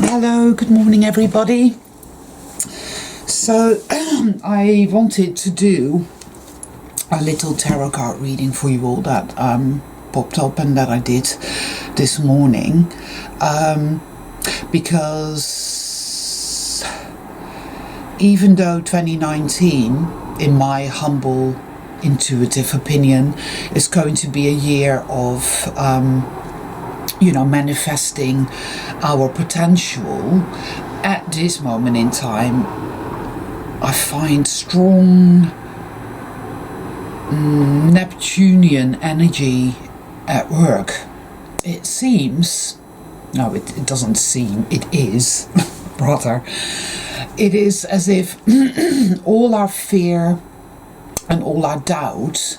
Hello, good morning everybody. So I wanted to do a little tarot card reading for you all that popped up and that I did this morning because even though 2019, in my humble intuitive opinion, is going to be a year of manifesting our potential, at this moment in time I find strong Neptunian energy at work. It seems, no, it doesn't seem, it is rather, it is as if all our fear and all our doubt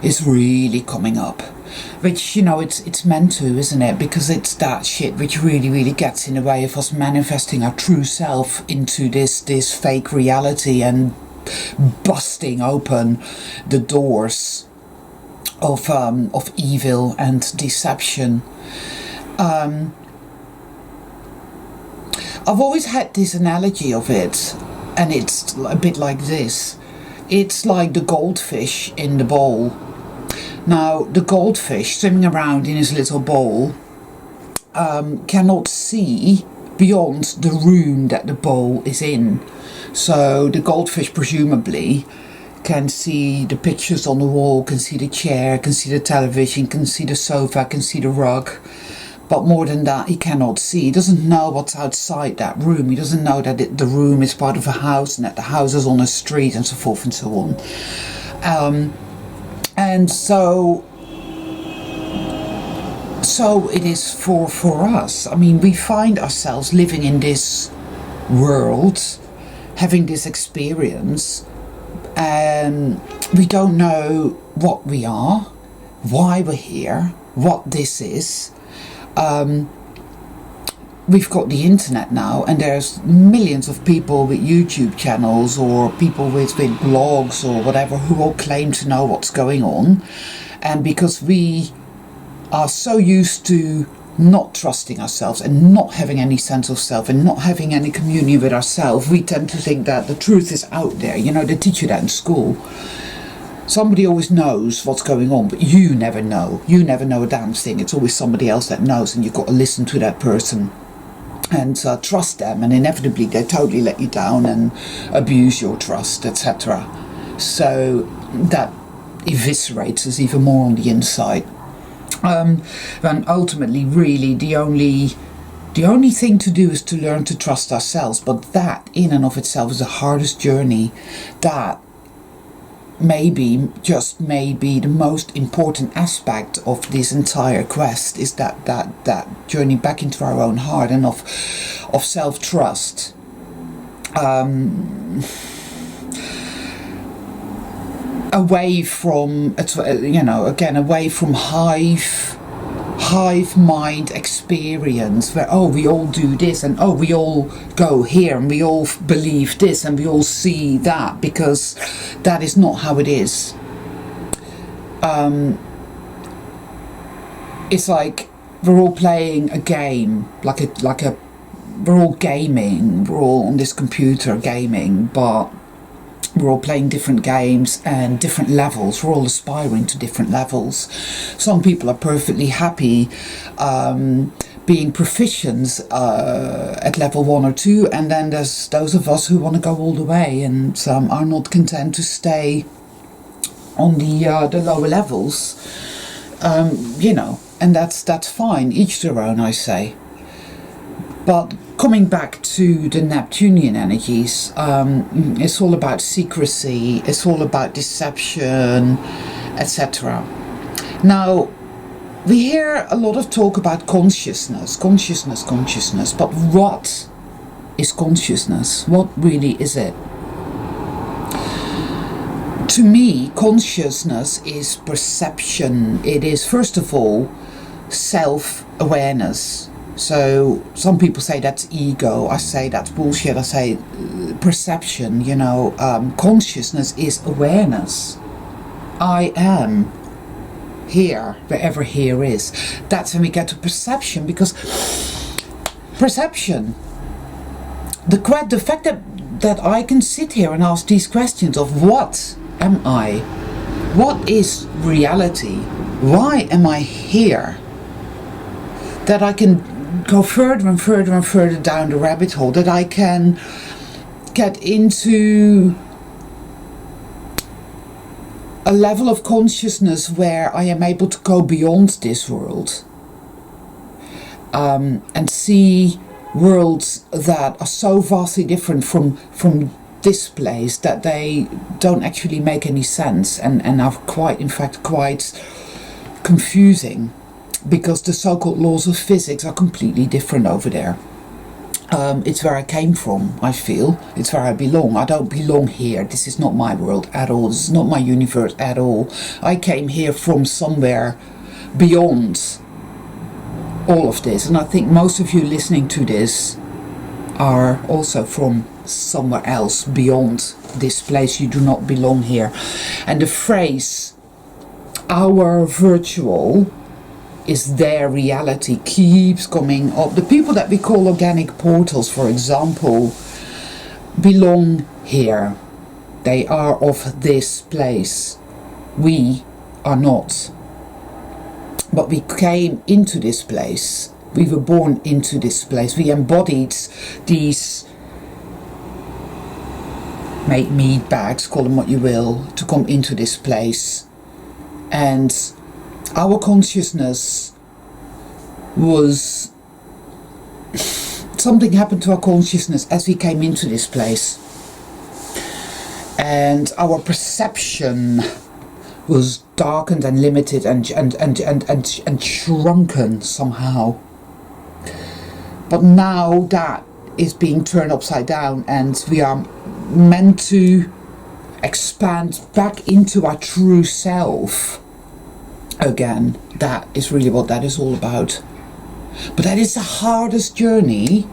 is really coming up. Which, it's meant to, isn't it? Because it's that shit which really gets in the way of us manifesting our true self into this fake reality and busting open the doors of evil and deception. I've always had this analogy of it, and it's a bit like this. It's like the goldfish in the bowl. Now, the goldfish swimming around in his little bowl cannot see beyond the room that the bowl is in. So the goldfish presumably can see the pictures on the wall, can see the chair, can see the television, can see the sofa, can see the rug. But more than that, he cannot see. He doesn't know what's outside that room. He doesn't know that the room is part of a house and that the house is on a street and so forth and so on. And so it is for us. I mean, we find ourselves living in this world, having this experience, and we don't know what we are, why we're here, what this is. We've got the internet now, and there's millions of people with YouTube channels or people with blogs or whatever who all claim to know what's going on. And because we are so used to not trusting ourselves and not having any sense of self and not having any communion with ourselves, we tend to think that the truth is out there. They teach you that in school. Somebody always knows what's going on, but you never know. You never know a damn thing. It's always somebody else that knows, and you've got to listen to that person and trust them, and inevitably they totally let you down and abuse your trust, etc. So that eviscerates us even more on the inside. And ultimately, really, the only thing to do is to learn to trust ourselves. But that, in and of itself, is the hardest journey. That just maybe the most important aspect of this entire quest is that journey back into our own heart and of self-trust. Away from, away from hive mind experience where, we all do this and we all go here and we all believe this and we all see that, because that is not how it is. It's like we're all playing a game, we're all gaming, we're all on this computer gaming, but we're all playing different games and different levels. We're all aspiring to different levels. Some people are perfectly happy being proficient at level 1 or 2, and then there's those of us who want to go all the way, and some are not content to stay on the lower levels. And that's fine. Each their own, I say. But coming back to the Neptunian energies, it's all about secrecy, it's all about deception, etc. Now, we hear a lot of talk about consciousness, but what is consciousness? What really is it? To me, consciousness is perception. It is, first of all, self-awareness. So some people say that's ego. I say that's bullshit. I say perception. Consciousness is awareness. I am here, wherever here is. That's when we get to perception, because perception the fact that I can sit here and ask these questions of what am I? What is reality? Why am I here? That I can go further and further and further down the rabbit hole, that I can get into a level of consciousness where I am able to go beyond this world and see worlds that are so vastly different from this place that they don't actually make any sense and are quite, in fact, quite confusing, because the so-called laws of physics are completely different over there. It's where I came from, I feel. It's where I belong. I don't belong here. This is not my world at all. This is not my universe at all. I came here from somewhere beyond all of this. And I think most of you listening to this are also from somewhere else beyond this place. You do not belong here. And the phrase, our virtual is their reality, keeps coming up. The people that we call organic portals, for example, belong here. They are of this place. We are not. But we came into this place. We were born into this place. We embodied these meat bags, call them what you will, to come into this place. And our consciousness was, something happened to our consciousness as we came into this place, and our perception was darkened and limited and shrunken somehow. But now that is being turned upside down, and we are meant to expand back into our true self again. That is really what that is all about. But that is the hardest journey,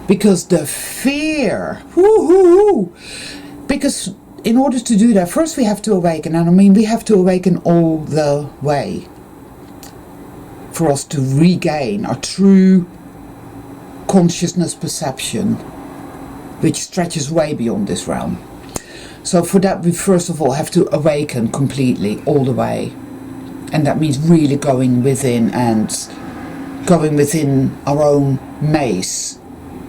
because the fear, because in order to do that, first we have to awaken, and I mean we have to awaken all the way for us to regain our true consciousness perception, which stretches way beyond this realm. So for that, we first of all have to awaken completely, all the way. And that means really going within and going within our own maze,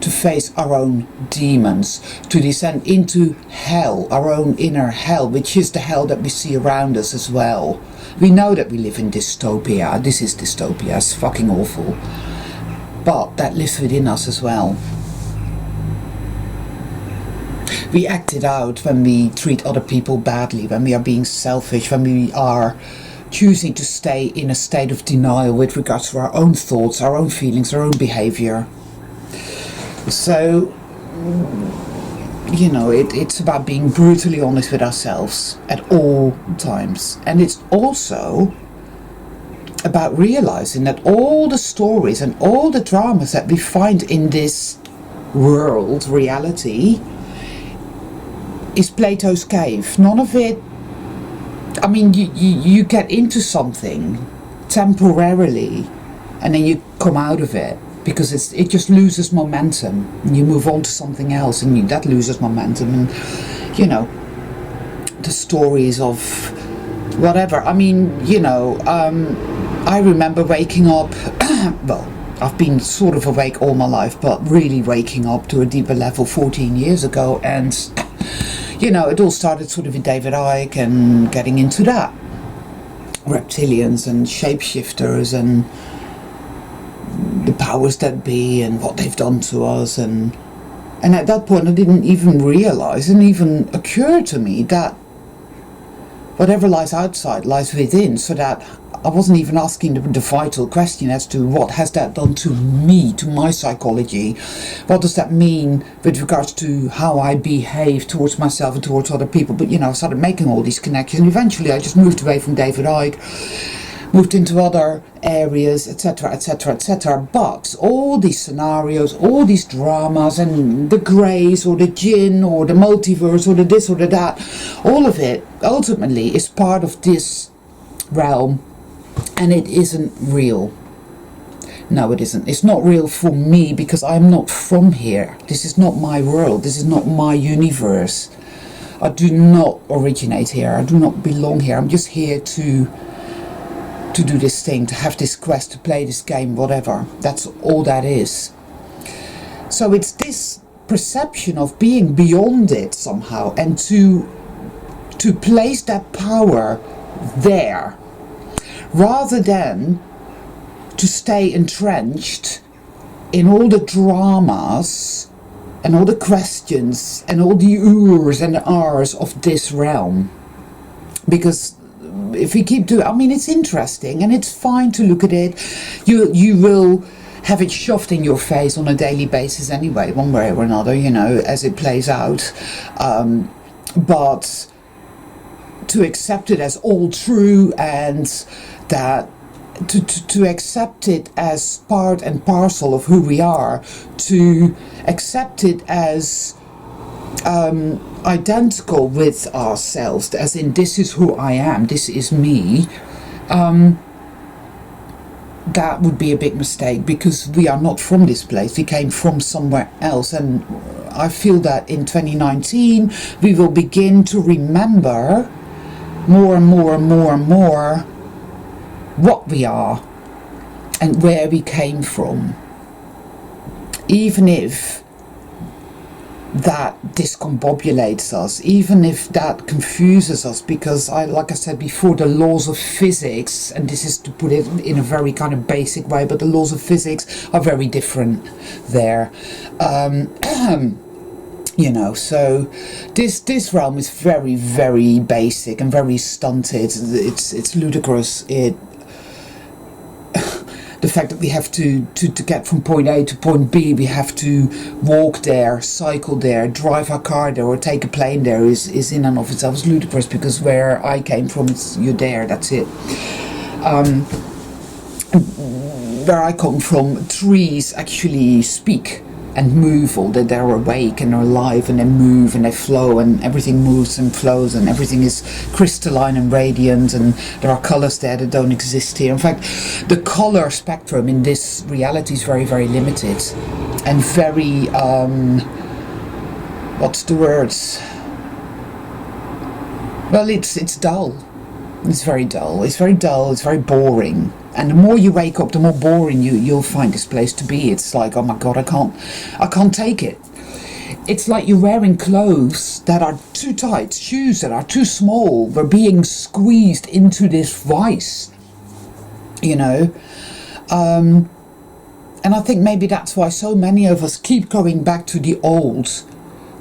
to face our own demons, to descend into hell, our own inner hell, which is the hell that we see around us as well. We know that we live in dystopia. This is dystopia. It's fucking awful. But that lives within us as well. We act it out when we treat other people badly, when we are being selfish, when we are choosing to stay in a state of denial with regards to our own thoughts, our own feelings, our own behavior. So, you know, it's about being brutally honest with ourselves at all times. And it's also about realizing that all the stories and all the dramas that we find in this world, reality, is Plato's cave. None of it, I mean, you get into something temporarily and then you come out of it, because it just loses momentum, and you move on to something else, and that loses momentum. And, you know, the stories of whatever. I mean, you know, I remember waking up, well, I've been sort of awake all my life, but really waking up to a deeper level 14 years ago, and you know, it all started sort of with David Icke and getting into that. Reptilians and shapeshifters and the powers that be and what they've done to us. And at that point I didn't even realize, it didn't even occur to me that whatever lies outside lies within, so that I wasn't even asking the vital question as to what has that done to me, to my psychology. What does that mean with regards to how I behave towards myself and towards other people? But, you know, I started making all these connections, and eventually I just moved away from David Icke, moved into other areas, etc., etc., etc. But all these scenarios, all these dramas, and the greys or the jinn or the multiverse or the this or the that, all of it ultimately is part of this realm, and it isn't real. No, it isn't. It's not real for me because I'm not from here. This is not my world. This is not my universe. I do not originate here. I do not belong here. I'm just here to do this thing, to have this quest, to play this game, whatever. That's all that is. So it's this perception of being beyond it somehow, and to place that power there, rather than to stay entrenched in all the dramas and all the questions and all the urs and the rs of this realm. Because if we keep doing, I mean, it's interesting and it's fine to look at it. You will have it shoved in your face on a daily basis anyway, one way or another, you know, as it plays out. But to accept it as all true, and that to accept it as part and parcel of who we are, to accept it as identical with ourselves, as in this is who I am, this is me, that would be a big mistake, because we are not from this place. We came from somewhere else, and I feel that in 2019 we will begin to remember more and more and more and more what we are and where we came from, even if that discombobulates us, even if that confuses us, because like I said before, the laws of physics, and this is to put it in a very kind of basic way, but the laws of physics are very different there. You know, so this realm is very, very basic and very stunted. It's ludicrous. The fact that we have to get from point A to point B, we have to walk there, cycle there, drive our car there, or take a plane there is in and of itself ludicrous, because where I came from, you're there, that's it. Where I come from, trees actually speak and move, or that they're awake and are alive, and they move and they flow, and everything moves and flows, and everything is crystalline and radiant, and there are colors there that don't exist here. In fact, the color spectrum in this reality is very, very limited, and very what's the words? Well, it's dull. It's very dull. It's very dull. It's very boring. And the more you wake up, the more boring you'll find this place to be. It's like, oh my God, I can't take it. It's like you're wearing clothes that are too tight, shoes that are too small. We're being squeezed into this vice, you know. And I think maybe that's why so many of us keep going back to the old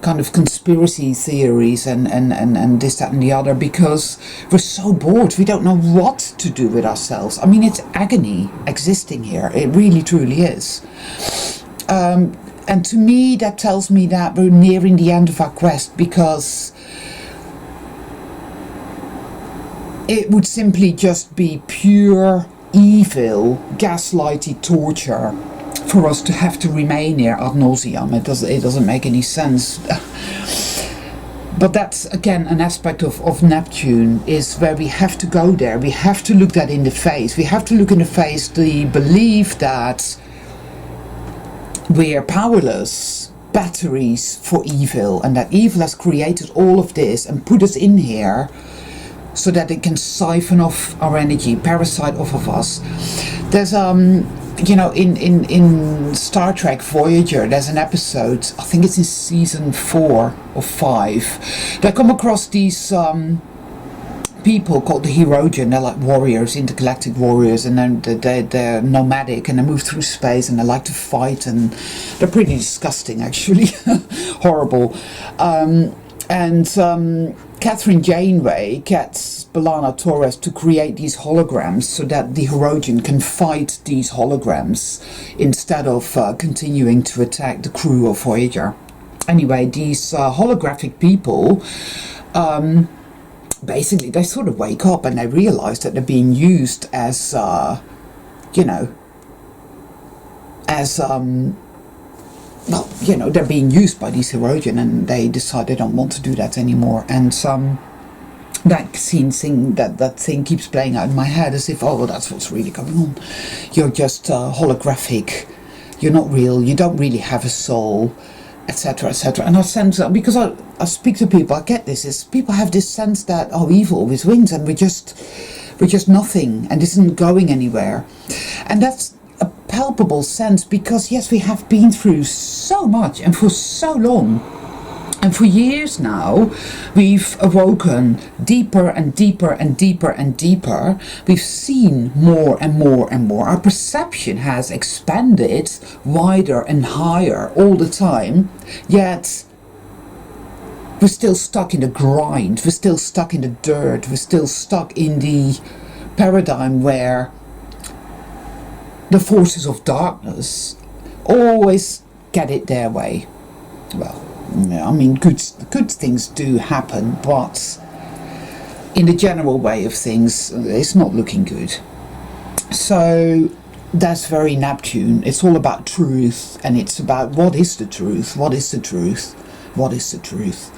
kind of conspiracy theories and this, that and the other, because we're so bored. We don't know what to do with ourselves. I mean, it's agony existing here. It really truly is. And to me, that tells me that we're nearing the end of our quest, because it would simply just be pure evil, gaslighty torture for us to have to remain here ad nauseam. It doesn't make any sense. But that's again an aspect of Neptune, is where we have to go there. We have to look that in the face. We have to look in the face the belief that we're powerless batteries for evil, and that evil has created all of this and put us in here so that it can siphon off our energy, parasite off of us. There's you know, in Star Trek Voyager, there's an episode, I think it's in season 4 or 5, they come across these people called the Herogen. They're like warriors, intergalactic warriors, and then they're nomadic, and they move through space, and they like to fight, and they're pretty disgusting, actually. Horrible. Catherine Janeway gets B'Elanna Torres to create these holograms so that the Herogen can fight these holograms instead of continuing to attack the crew of Voyager. Anyway, these holographic people, basically, they sort of wake up and they realize that they're being used as, you know, as, well, you know, they're being used by these Herogen, and they decide they don't want to do that anymore. And vaccine thing, that thing keeps playing out in my head as if, oh, well, that's what's really going on. You're just holographic. You're not real. You don't really have a soul, etc., etc. And I sense that because I speak to people, I get this, is people have this sense that, oh, evil always wins, and we're just nothing, and this isn't going anywhere. And that's a palpable sense, because yes, we have been through so much and for so long. And for years now, we've awoken deeper and deeper and deeper and deeper. We've seen more and more and more. Our perception has expanded wider and higher all the time. Yet, we're still stuck in the grind. We're still stuck in the dirt. We're still stuck in the paradigm where the forces of darkness always get it their way. Well, I mean, good things do happen, but in the general way of things, it's not looking good. So that's very Neptune. It's all about truth, and it's about what is the truth, what is the truth, what is the truth,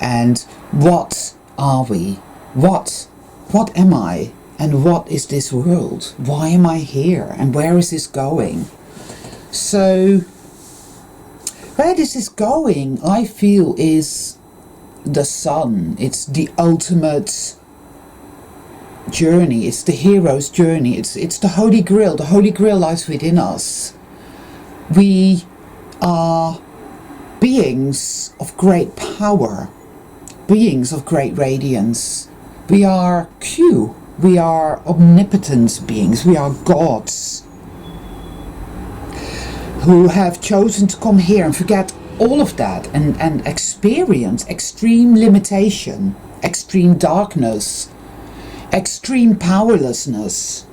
and what are we, what am I, and what is this world, why am I here, and where is this going? So where this is going, I feel, is the sun. It's the ultimate journey. It's the hero's journey. It's the Holy Grail. The Holy Grail lies within us. We are beings of great power, beings of great radiance. We are Q. We are omnipotent beings. We are gods who have chosen to come here and forget all of that and experience extreme limitation, extreme darkness, extreme powerlessness.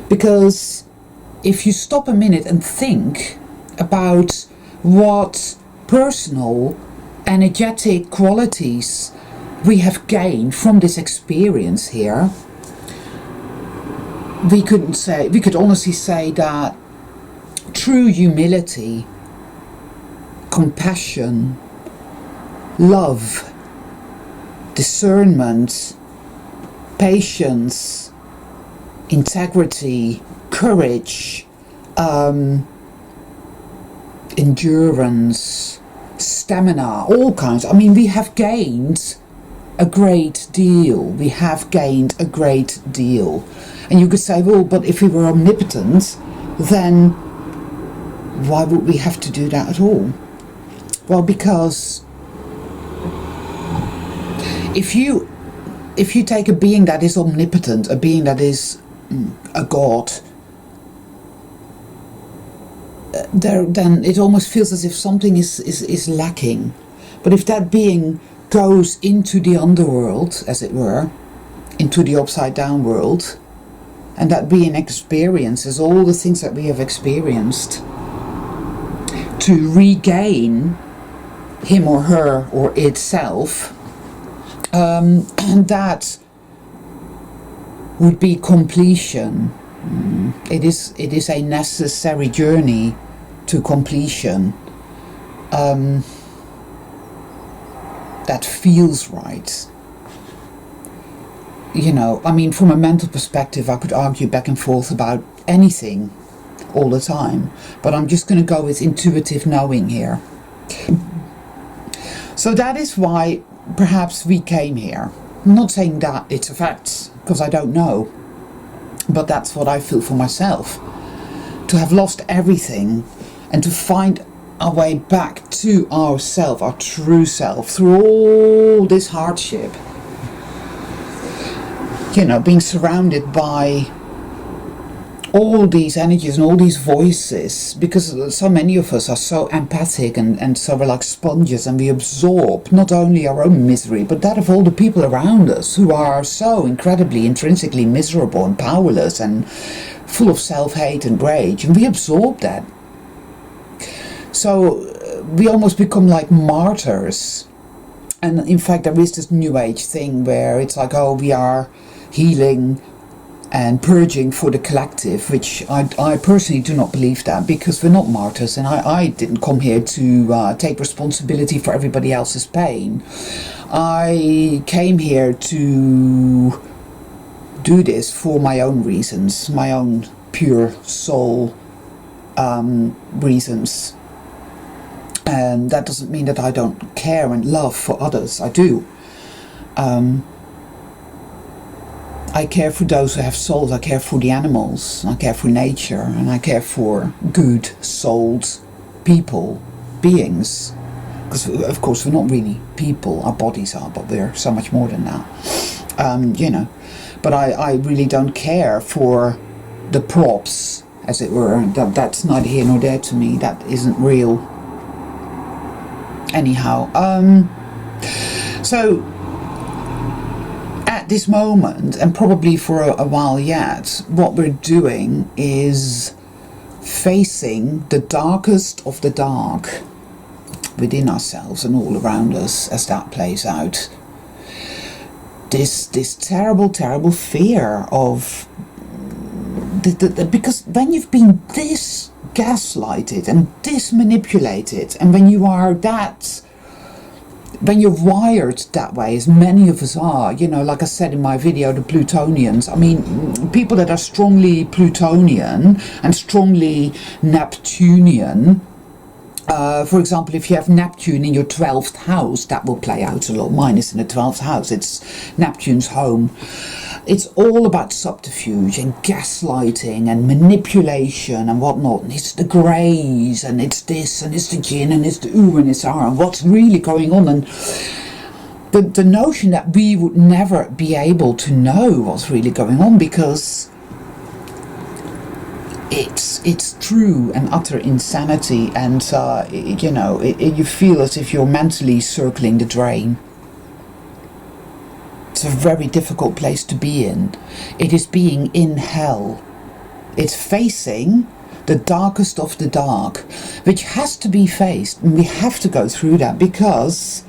Because if you stop a minute and think about what personal, energetic qualities we have gained from this experience here, we could honestly say that true humility, compassion, love, discernment, patience, integrity, courage, endurance, stamina, all kinds. I mean, we have gained a great deal. We have gained a great deal. And you could say, well, but if we were omnipotent, then why would we have to do that at all? Well, because if you take a being that is omnipotent, a being that is a god, then it almost feels as if something is lacking. But if that being goes into the underworld, as it were, into the upside down world, and that being experiences all the things that we have experienced, to regain him or her or itself, and that would be completion. It is a necessary journey to completion that feels right. You know, I mean, from a mental perspective, I could argue back and forth about anything all the time, but I'm just going to go with intuitive knowing here. So that is why perhaps we came here. I'm not saying that it's a fact, because I don't know, but that's what I feel for myself. To have lost everything and to find our way back to ourself, our true self, through all this hardship. You know, being surrounded by all these energies and all these voices, because so many of us are so empathic and so we're like sponges, and we absorb not only our own misery but that of all the people around us who are so incredibly intrinsically miserable and powerless and full of self-hate and rage, and we absorb that. So we almost become like martyrs. And in fact, there is this new age thing where it's like, oh, we are healing and purging for the collective, which I personally do not believe that, because we're not martyrs, and I didn't come here to take responsibility for everybody else's pain. I came here to do this for my own reasons, my own pure soul reasons. And that doesn't mean that I don't care and love for others. I do. I care for those who have souls. I care for the animals. I care for nature. And I care for good souled people, beings. Because, of course, we're not really people. Our bodies are, but we're so much more than that. You know. But I really don't care for the props, as it were. That's neither here nor there to me. That isn't real. Anyhow. So... at this moment, and probably for a while yet, what we're doing is facing the darkest of the dark within ourselves and all around us as that plays out. This terrible, terrible fear of... because when you've been this gaslighted and this manipulated, and when you are that... when you're wired that way, as many of us are, you know, like I said in my video, the Plutonians, I mean, people that are strongly Plutonian and strongly Neptunian, for example, if you have Neptune in your 12th house, that will play out a lot. Mine is in the 12th house, it's Neptune's home. It's all about subterfuge and gaslighting and manipulation and whatnot. And it's the greys and it's this and it's the yin and it's the ooh and it's ah and what's really going on. And the notion that we would never be able to know what's really going on, because it's true and utter insanity, and you know, you feel as if you're mentally circling the drain. It's a very difficult place to be in. It is being in hell. It's facing the darkest of the dark, which has to be faced, and we have to go through that, because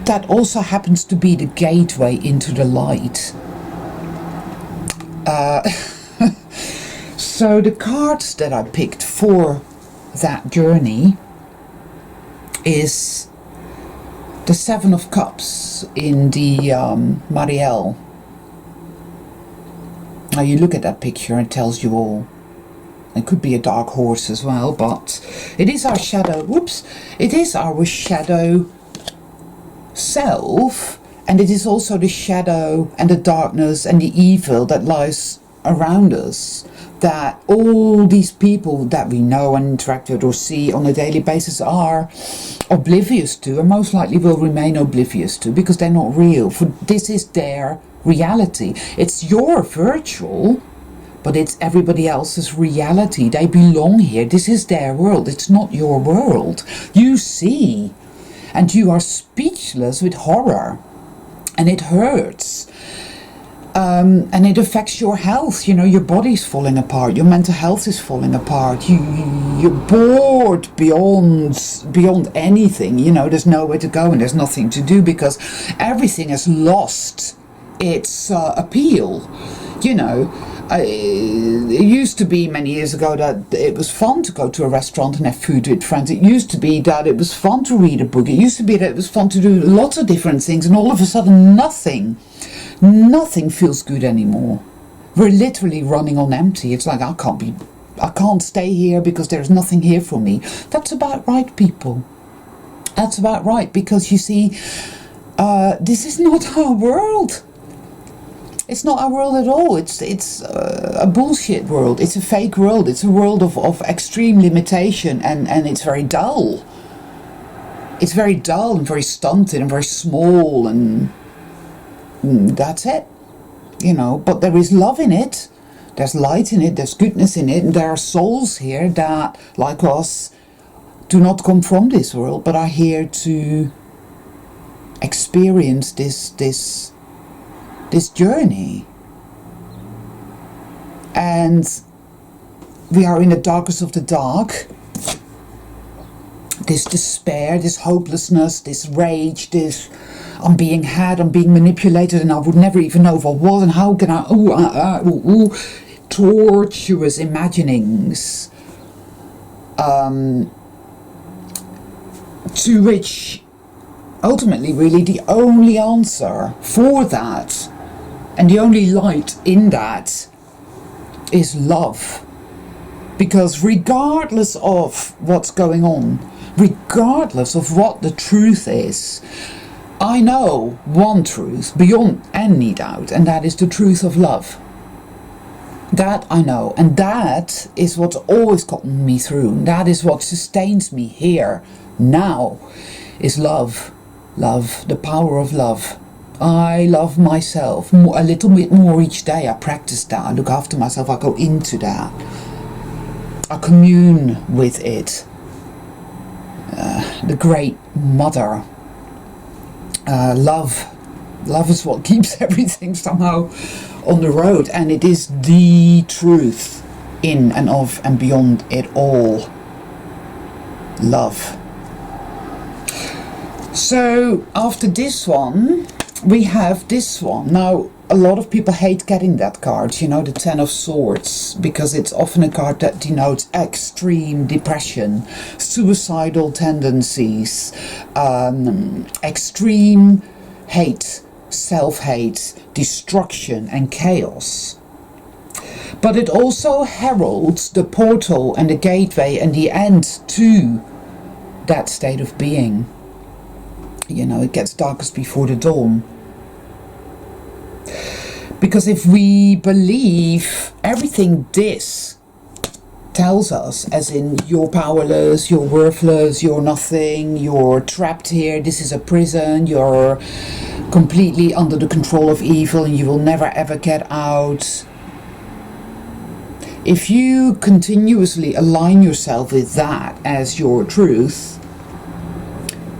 that also happens to be the gateway into the light. So the cards that I picked for that journey is the Seven of Cups in the Marielle. Now you look at that picture and it tells you all. It could be a dark horse as well, but it is our shadow, whoops, it is our shadow self, and it is also the shadow and the darkness and the evil that lies around us, that all these people that we know and interact with or see on a daily basis are oblivious to, and most likely will remain oblivious to, because they're not real. For this is their reality. It's your virtual, but it's everybody else's reality. They belong here. This is their world. It's not your world. You see, and you are speechless with horror, and it hurts. And it affects your health. You know, your body's falling apart, your mental health is falling apart, you're bored beyond anything. You know, there's nowhere to go and there's nothing to do, because everything has lost its appeal. You know, it used to be many years ago that it was fun to go to a restaurant and have food with friends. It used to be that it was fun to read a book. It used to be that it was fun to do lots of different things, and all of a sudden nothing feels good anymore. We're literally running on empty. It's like, I can't stay here because there's nothing here for me. That's about right, people. That's about right, because you see, this is not our world. It's not our world at all. It's a bullshit world. It's a fake world. It's a world of extreme limitation, and it's very dull. It's very dull and very stunted and very small, and that's it, you know. But there is love in it, there's light in it, there's goodness in it, and there are souls here that, like us, do not come from this world, but are here to experience this journey. And we are in the darkest of the dark. this despair, this hopelessness, this rage, this I'm being had, I'm being manipulated, and I would never even know if I was, and how can I, tortuous imaginings, to which ultimately really the only answer for that and the only light in that is love. Because regardless of what's going on, regardless of what the truth is, I know one truth beyond any doubt, and that is the truth of love. That I know, and that is what's always gotten me through. That is what sustains me here now, is love. Love, the power of love. I love myself a little bit more each day. I practice that, I look after myself, I go into that. I commune with it. The great mother. Love is what keeps everything somehow on the road, and it is the truth in and of and beyond it all. Love. So after this one we have this one. Now a lot of people hate getting that card, you know, the Ten of Swords, because it's often a card that denotes extreme depression, suicidal tendencies, extreme hate, self-hate, destruction and chaos. But it also heralds the portal and the gateway and the end to that state of being. You know, it gets darkest before the dawn. Because if we believe everything this tells us, as in you're powerless, you're worthless, you're nothing, you're trapped here, this is a prison, you're completely under the control of evil and you will never ever get out. If you continuously align yourself with that as your truth,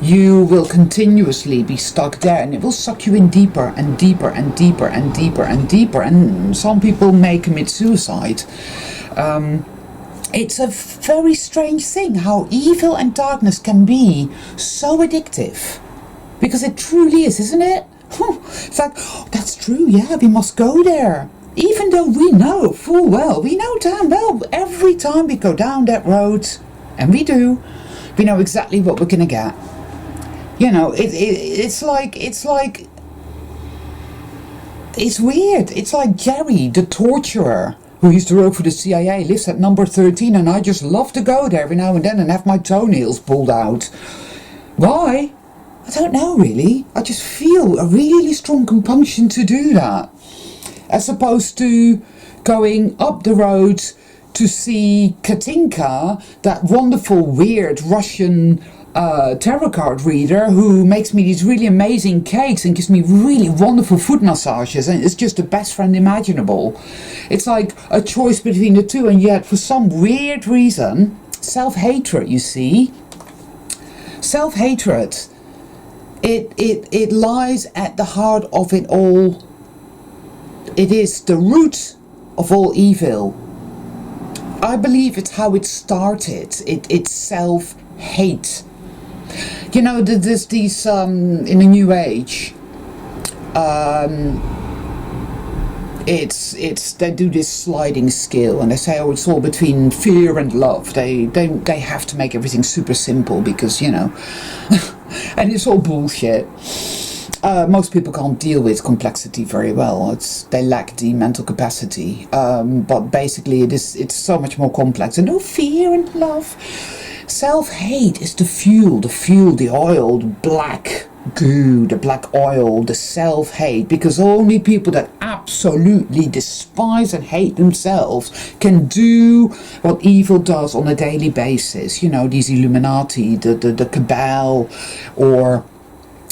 you will continuously be stuck there, and it will suck you in deeper and deeper and deeper and deeper and deeper, and some people may commit suicide. It's a very strange thing how evil and darkness can be so addictive, because it truly is, isn't it? It's like, oh, that's true, yeah, we must go there, even though we know full well, we know damn well every time we go down that road, and we do, we know exactly what we're gonna get. You know, it's weird. It's like Jerry, the torturer, who used to work for the CIA, lives at number 13, and I just love to go there every now and then and have my toenails pulled out. Why? I don't know, really. I just feel a really strong compunction to do that. As opposed to going up the road to see Katinka, that wonderful, weird Russian tarot card reader who makes me these really amazing cakes and gives me really wonderful foot massages, and it's just the best friend imaginable. It's like a choice between the two, and yet for some weird reason, self-hatred, you see, self-hatred, it lies at the heart of it all. It is the root of all evil. I believe it's how it started. It's self-hate. You know, there's these, in the New Age, they do this sliding scale, and they say, oh, it's all between fear and love. They have to make everything super simple because, you know, and it's all bullshit. Most people can't deal with complexity very well. They lack the mental capacity. But basically, it's so much more complex. And no, fear and love. Self-hate is the fuel, the oil, the black goo, the black oil, the self-hate, because only people that absolutely despise and hate themselves can do what evil does on a daily basis. You know, these Illuminati, the cabal, or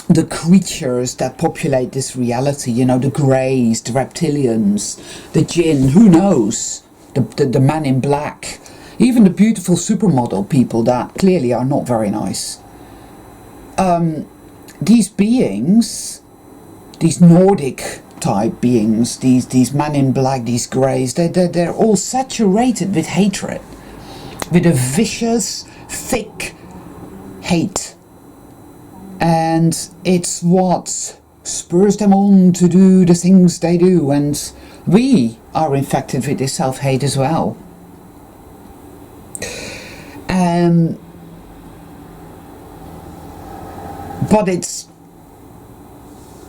the creatures that populate this reality, you know, the greys, the reptilians, the jinn, who knows, the man in black. Even the beautiful supermodel people that clearly are not very nice. These beings, these Nordic type beings, these men in black, these greys, they're all saturated with hatred. With a vicious, thick, hate. And it's what spurs them on to do the things they do. And we are infected with this self-hate as well. But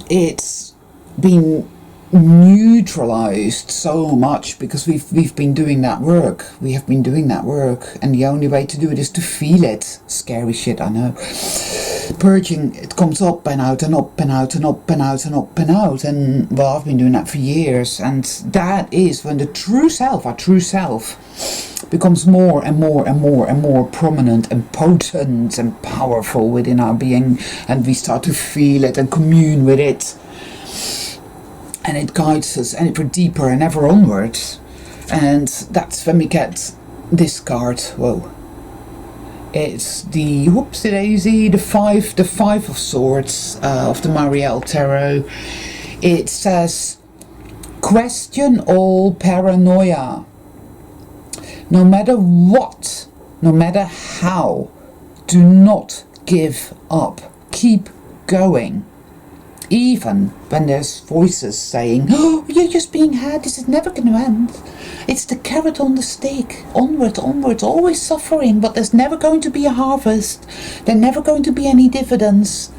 it's been neutralized so much because we've been doing that work. We have been doing that work, and the only way to do it is to feel it. Scary shit, I know. Purging, it comes up and out and up and out and up and out and up and out, and well, I've been doing that for years, and that is when the true self, our true self, becomes more and more and more and more prominent and potent and powerful within our being, and we start to feel it and commune with it, and it guides us ever deeper and ever onwards. And that's when we get this card. Whoa. It's the whoopsie daisy, the five of swords of the Marielle Tarot. It says, question all paranoia. No matter what, no matter how, do not give up. Keep going. Even when there's voices saying, oh, you're just being had, this is never going to end. It's the carrot on the stick. Onward, onward, always suffering, but there's never going to be a harvest. There's never going to be any dividends.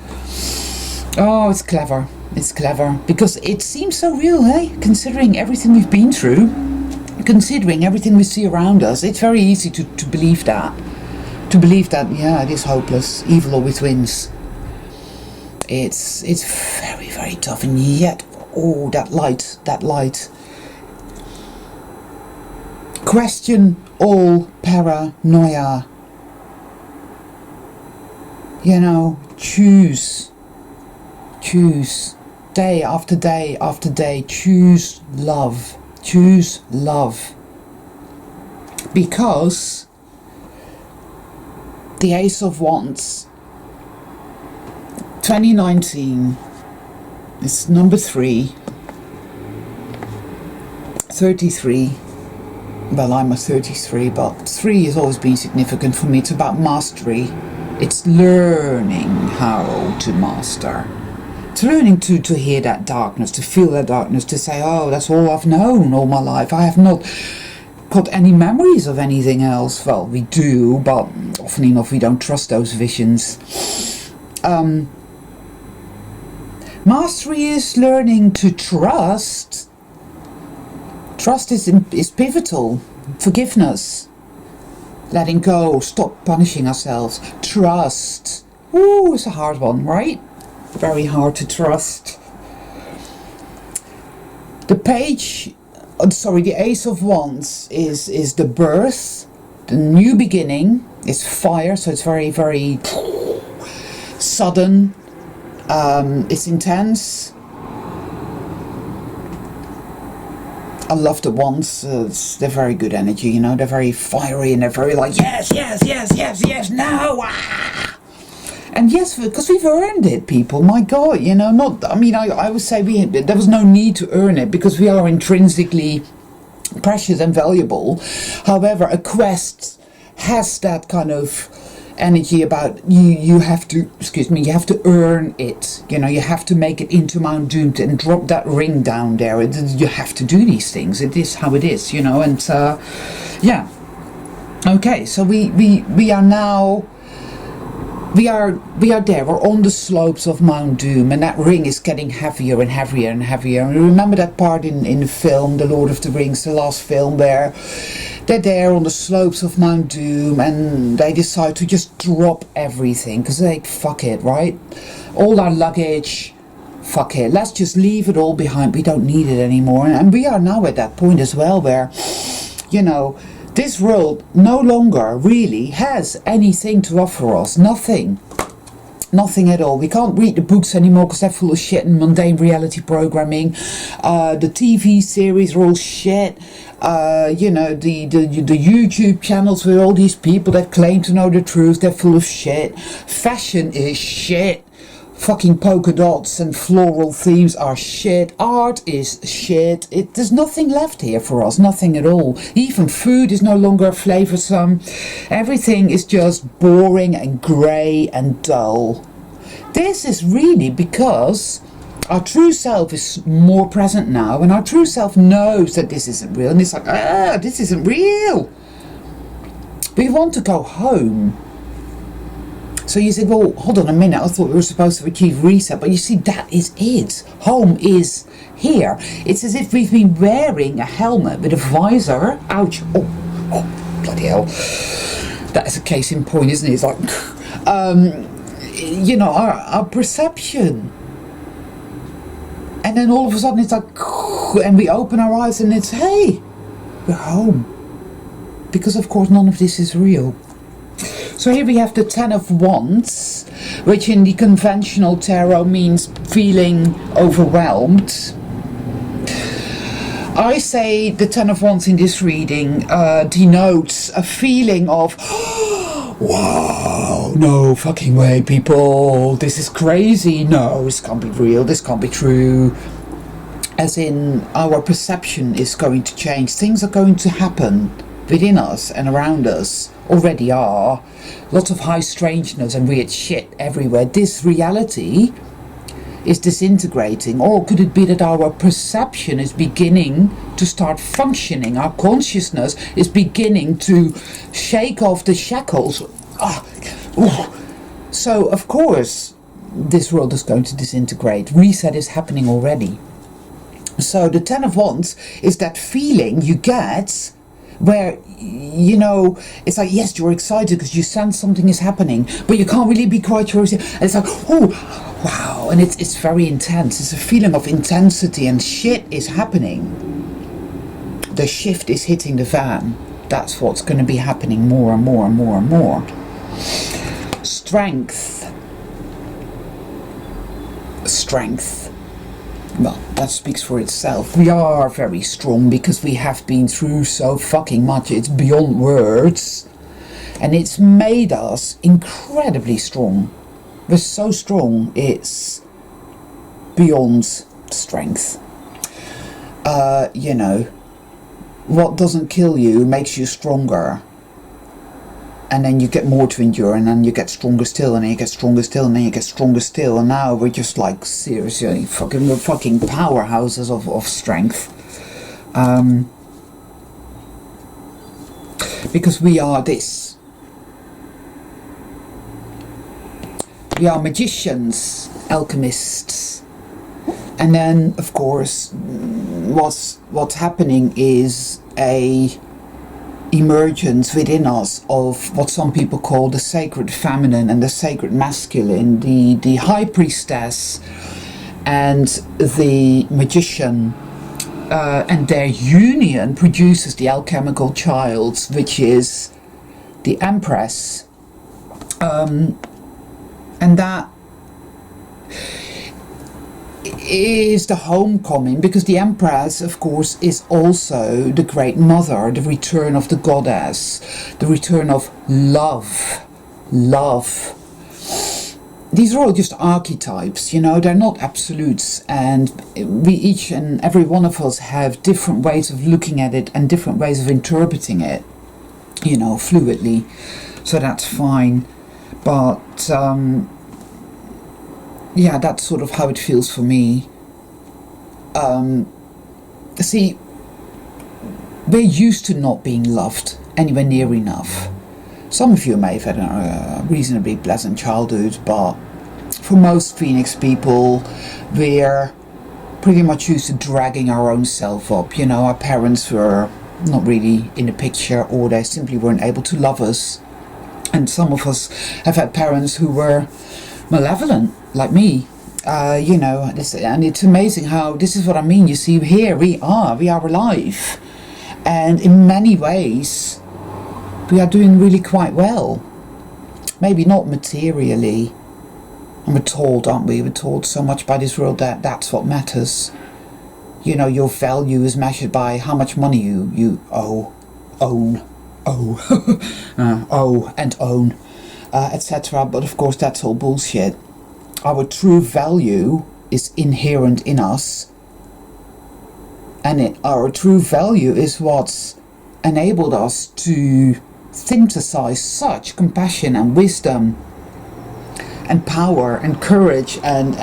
Oh, it's clever. It's clever. Because it seems so real, eh? Considering everything we've been through. Considering everything we see around us, it's very easy to believe that. To believe that, yeah, it is hopeless. Evil always wins. It's very, very tough, and yet, oh, that light. Question all paranoia. You know, choose. Day after day after day, choose love. Choose love. Because the Ace of Wands, 2019, it's number 3, 33. Well, I'm a 33, but 3 has always been significant for me. It's about mastery. It's learning how to master. It's learning to hear that darkness, to feel that darkness, to say, oh, that's all I've known all my life. I have not got any memories of anything else. Well, we do, but often enough we don't trust those visions. Mastery is learning to trust. Trust is pivotal. Forgiveness. Letting go. Stop punishing ourselves. Trust. Ooh, it's a hard one, right? Very hard to trust. The Ace of Wands is the birth, the new beginning. It's fire, so it's very, very sudden. It's intense. I love the Wands. They're very good energy, you know. They're very fiery and they're very like, yes, now. Ah! And yes, because we've earned it, people. My God, you know, I would say there was no need to earn it because we are intrinsically precious and valuable. However, a quest has that kind of energy about you have to earn it. You know, you have to make it into Mount Doom and drop that ring down there. You have to do these things. It is how it is, you know. And yeah, okay. So we are now. We are there, we're on the slopes of Mount Doom, and that ring is getting heavier and heavier and heavier. And remember that part in the film, The Lord of the Rings, the last film, where they're there on the slopes of Mount Doom and they decide to just drop everything, because they're like, fuck it, right? All our luggage, fuck it, let's just leave it all behind, we don't need it anymore. And we are now at that point as well where, you know, this world no longer really has anything to offer us. Nothing at all. We can't read the books anymore because they're full of shit and mundane reality programming. The TV series are all shit. You know, the YouTube channels with all these people that claim to know the truth, they're full of shit. Fashion is shit. Fucking polka dots and floral themes are shit. Art is shit. There's nothing left here for us. Nothing at all. Even food is no longer flavoursome. Everything is just boring and grey and dull. This is really because our true self is more present now, and our true self knows that this isn't real, and it's like, this isn't real. We want to go home. So you said, well, hold on a minute, I thought we were supposed to achieve reset, but you see, that is it. Home is here. It's as if we've been wearing a helmet with a visor. Ouch. Oh, bloody hell. That is a case in point, isn't it? It's like, you know, our perception. And then all of a sudden it's like, and we open our eyes and it's, hey, we're home. Because of course none of this is real. So here we have the Ten of Wands, which in the conventional tarot means feeling overwhelmed. I say the Ten of Wands in this reading denotes a feeling of, wow, no fucking way, people, this is crazy, no, this can't be real, this can't be true. As in, our perception is going to change, things are going to happen within us and around us, already are. Lots of high strangeness and weird shit everywhere. This reality is disintegrating, or could it be that our perception is beginning to start functioning? Our consciousness is beginning to shake off the shackles. So of course this world is going to disintegrate. Reset is happening already. So the Ten of Wands is that feeling you get where, you know, it's like, yes, you're excited because you sense something is happening, but you can't really be quite sure. And it's like, oh, wow, and it's very intense. It's a feeling of intensity, and shit is happening. The shift is hitting the fan. That's what's going to be happening more and more and more and more. Strength. Well, that speaks for itself. We are very strong because we have been through so fucking much. It's beyond words. And it's made us incredibly strong. We're so strong, it's beyond strength. You know, what doesn't kill you makes you stronger. And then you get more to endure, and then you get stronger still, and then you get stronger still, and then you get stronger still, and now we're just like, seriously, we're fucking powerhouses of strength. Because we are this. We are magicians, alchemists. And then, of course, what's happening is a emergence within us of what some people call the sacred feminine and the sacred masculine, the high priestess and the magician, and their union produces the alchemical child, which is the Empress, and that is the homecoming, because the Empress, of course, is also the Great Mother, the return of the goddess, the return of love. These are all just archetypes, you know, they're not absolutes, and we each and every one of us have different ways of looking at it and different ways of interpreting it, you know, fluidly, so that's fine. But yeah, that's sort of how it feels for me. See, we're used to not being loved anywhere near enough. Some of you may have had a reasonably pleasant childhood, but for most Phoenix people, we're pretty much used to dragging our own self up. You know, our parents were not really in the picture, or they simply weren't able to love us. And some of us have had parents who were malevolent, like me, you know, and it's amazing how, this is what I mean, you see, here we are alive, and in many ways we are doing really quite well. Maybe not materially, and we're told, aren't we, we're told so much by this world that that's what matters. You know, your value is measured by how much money you own, etc. But of course that's all bullshit. our true value is inherent in us, and our true value is what's enabled us to synthesize such compassion and wisdom and power and courage and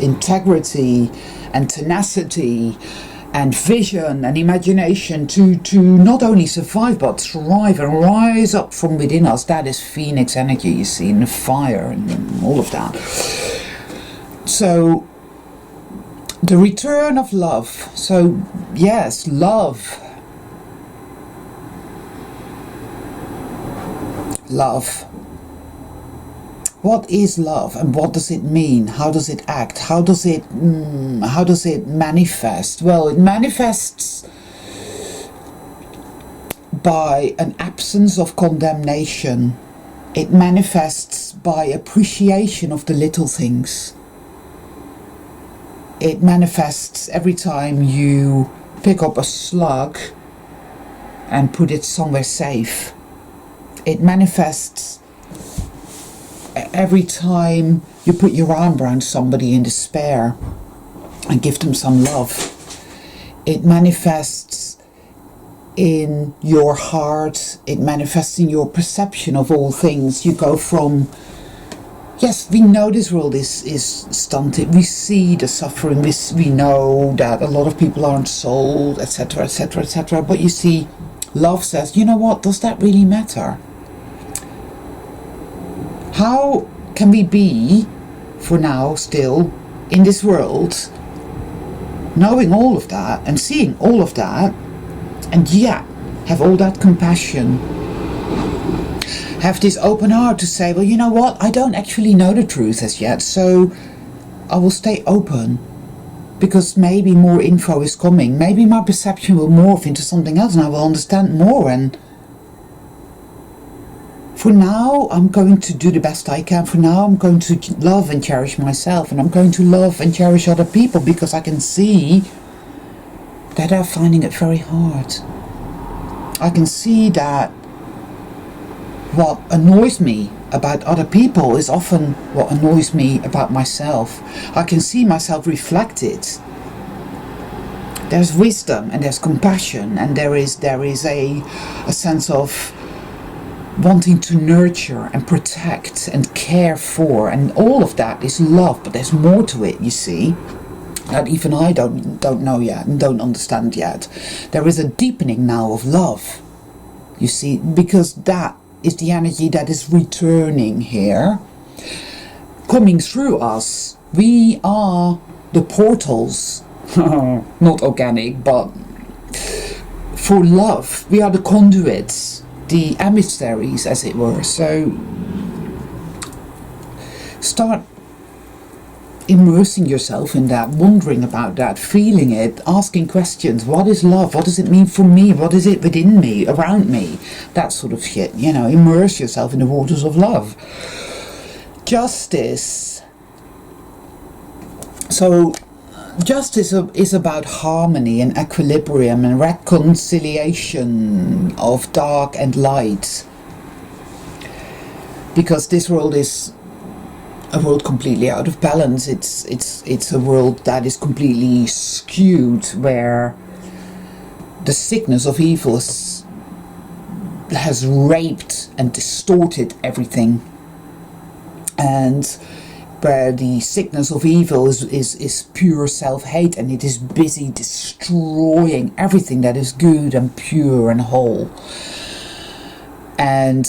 integrity and tenacity and vision and imagination to not only survive but thrive and rise up from within us. That is Phoenix energy, you see, in the fire and all of that. So the return of love. So yes, love. Love. What is love, and what does it mean? How does it act? How does it manifest? Well, it manifests by an absence of condemnation. It manifests by appreciation of the little things. It manifests every time you pick up a slug and put it somewhere safe. It manifests every time you put your arm around somebody in despair and give them some love. It manifests in your heart. It manifests in your perception of all things. You go from, yes, we know this world is stunted. We see the suffering. We know that a lot of people aren't sold, etc., etc., etc. But you see, love says, you know what, does that really matter? How can we be, for now, still in this world, knowing all of that and seeing all of that, and yet have all that compassion, have this open heart to say, well, you know what, I don't actually know the truth as yet, so I will stay open, because maybe more info is coming, maybe my perception will morph into something else and I will understand more, and for now, I'm going to do the best I can. For now, I'm going to love and cherish myself, and I'm going to love and cherish other people, because I can see that they're finding it very hard. I can see that what annoys me about other people is often what annoys me about myself. I can see myself reflected. There's wisdom and there's compassion, and there is a sense of wanting to nurture and protect and care for, and all of that is love, but there's more to it, you see, that even I don't know yet and don't understand yet. There is a deepening now of love, you see, because that is the energy that is returning here, coming through us. We are the portals, not organic, but for love. We are the conduits, the emissaries, as it were. So start immersing yourself in that, wondering about that, feeling it, asking questions. What is love? What does it mean for me? What is it within me, around me? That sort of shit, you know. Immerse yourself in the waters of love. Justice. So justice is about harmony and equilibrium and reconciliation of dark and light, because this world is a world completely out of balance. It's a world that is completely skewed, where the sickness of evil has raped and distorted everything, and where the sickness of evil is pure self-hate, and it is busy destroying everything that is good and pure and whole. And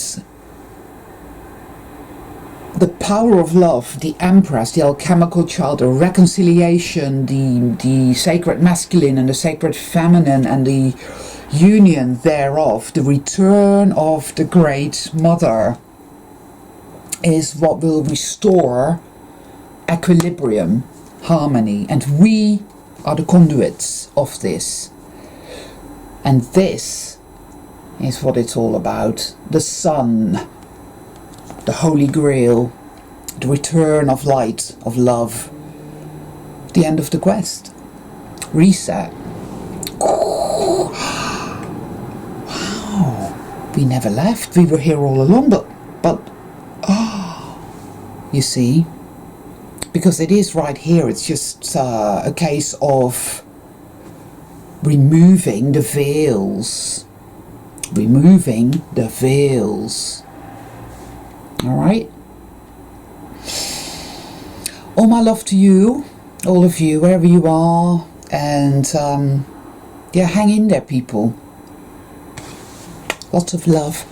the power of love, the Empress, the alchemical child, the reconciliation, the sacred masculine and the sacred feminine, and the union thereof, the return of the Great Mother, is what will restore equilibrium, harmony, and we are the conduits of this. And this is what it's all about. The sun, the Holy Grail, the return of light, of love, the end of the quest, reset. Wow, we never left. We were here all along, but you see, because it is right here. It's just a case of removing the veils. Removing the veils. Alright? All my love to you, all of you, wherever you are. And yeah, hang in there, people. Lots of love.